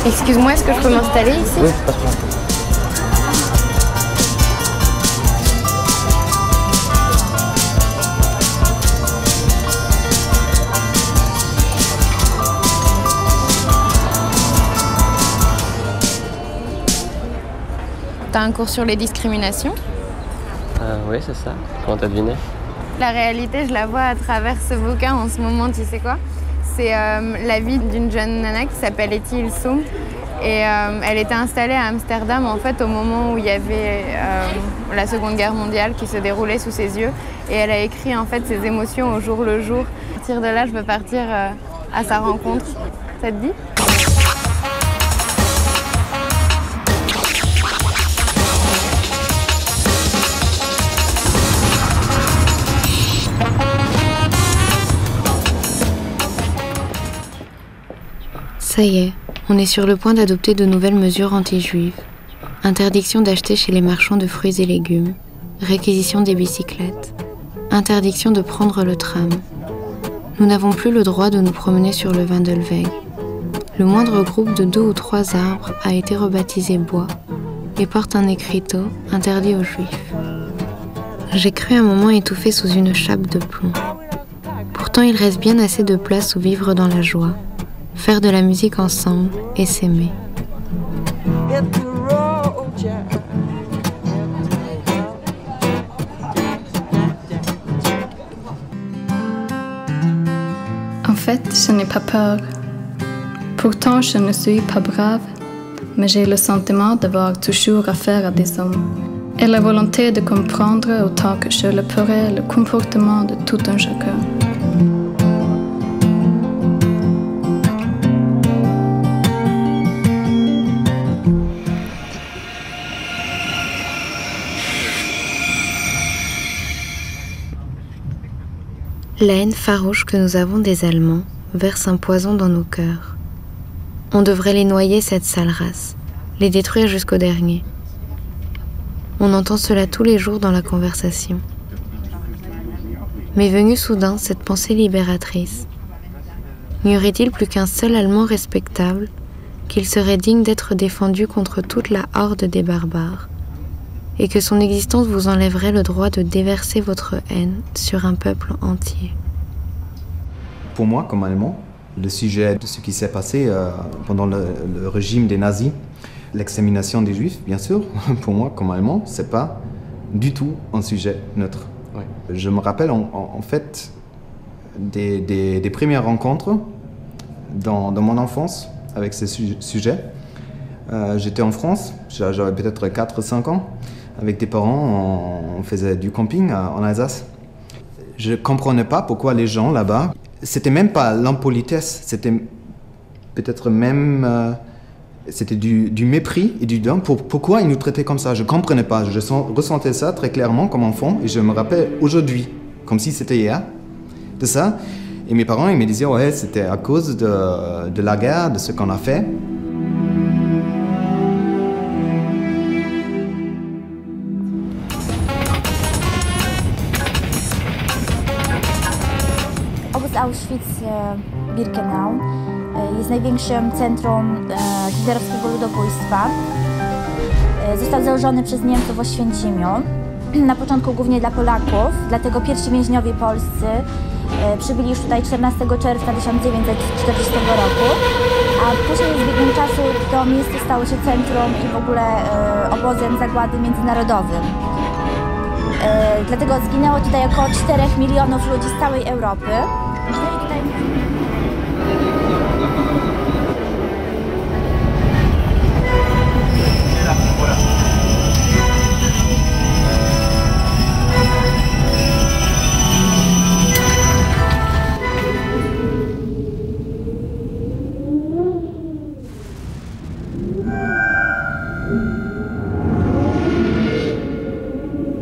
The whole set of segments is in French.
Excuse-moi, est-ce que je peux m'installer ici? Oui, pas de problème. T'as un cours sur les discriminations? Oui, c'est ça. Comment t'as deviné? La réalité, je la vois à travers ce bouquin en ce moment, tu sais quoi? C'est la vie d'une jeune nana qui s'appelle Etty Hillesum. Et elle était installée à Amsterdam en fait au moment où il y avait la Seconde Guerre mondiale qui se déroulait sous ses yeux. Et elle a écrit en fait ses émotions au jour le jour. À partir de là, je veux partir à sa rencontre. Ça te dit? Ça y est, on est sur le point d'adopter de nouvelles mesures anti-juives. Interdiction d'acheter chez les marchands de fruits et légumes, réquisition des bicyclettes, interdiction de prendre le tram. Nous n'avons plus le droit de nous promener sur le Wandelweg. Le moindre groupe de 2 ou 3 arbres a été rebaptisé bois et porte un écriteau interdit aux juifs. J'ai cru un moment étouffé sous une chape de plomb. Pourtant il reste bien assez de place où vivre dans la joie, faire de la musique ensemble et s'aimer. En fait, je n'ai pas peur. Pourtant, je ne suis pas brave, mais j'ai le sentiment d'avoir toujours affaire à des hommes. Et la volonté de comprendre autant que je le pourrais le comportement de tout un chacun. La haine farouche que nous avons des Allemands verse un poison dans nos cœurs. On devrait les noyer, cette sale race, les détruire jusqu'au dernier. On entend cela tous les jours dans la conversation. Mais venue soudain cette pensée libératrice, n'y aurait-il plus qu'un seul Allemand respectable, qu'il serait digne d'être défendu contre toute la horde des barbares, et que son existence vous enlèverait le droit de déverser votre haine sur un peuple entier. Pour moi, comme Allemand, le sujet de ce qui s'est passé pendant le régime des nazis, l'extermination des Juifs, bien sûr, pour moi, comme Allemand, c'est pas du tout un sujet neutre. Oui. Je me rappelle en fait des premières rencontres dans mon enfance avec ce sujet. J'étais en France, j'avais peut-être 4-5 ans. Avec des parents, on faisait du camping en Alsace. Je ne comprenais pas pourquoi les gens là-bas, c'était même pas l'impolitesse, c'était peut-être même c'était du mépris et du dédain. Pourquoi ils nous traitaient comme ça? Je ne comprenais pas. Je ressentais ça très clairement comme enfant et je me rappelle aujourd'hui, comme si c'était hier, de ça. Et mes parents, ils me disaient, ouais, c'était à cause de la guerre, de ce qu'on a fait. Auschwitz-Birkenau jest największym centrum hitlerowskiego ludobójstwa. Został założony przez Niemców w Oświęcimiu. Na początku głównie dla Polaków, dlatego pierwsi więźniowie polscy przybyli już tutaj 14 czerwca 1940 roku, a później z biegiem czasu to miejsce stało się centrum i w ogóle obozem zagłady międzynarodowym. Dlatego zginęło tutaj około 4 milionów ludzi z całej Europy.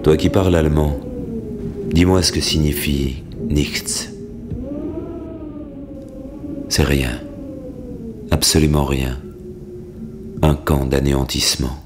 Toi qui parles allemand, dis-moi ce que signifie nichts. C'est rien, absolument rien, un camp d'anéantissement.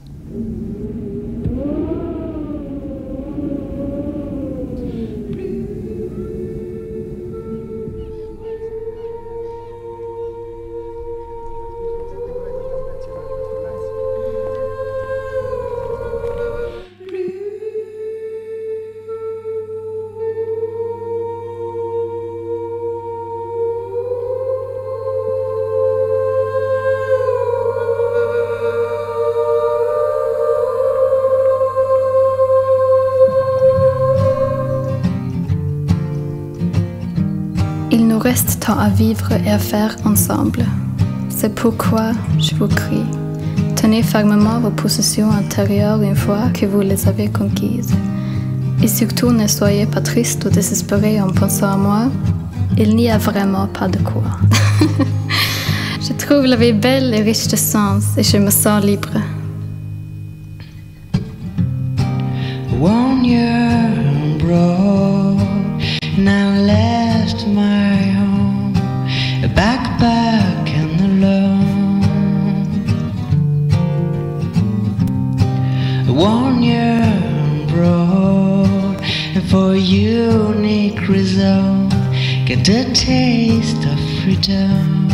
Il nous reste tant à vivre et à faire ensemble. C'est pourquoi je vous crie, tenez fermement vos possessions intérieures une fois que vous les avez conquises. Et surtout, ne soyez pas triste ou désespéré en pensant à moi. Il n'y a vraiment pas de quoi. Je trouve la vie belle et riche de sens et je me sens libre. 1 year abroad, and I left my home, a backpack and alone. 1 year abroad, and for unique reason, get a taste of freedom.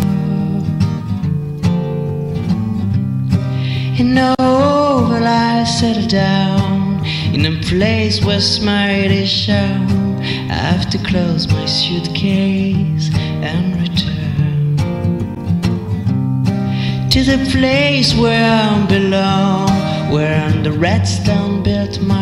In Oval I settled down, in a place where smile is shown. I have to close my suitcase and return to the place where I belong, where on the redstone built my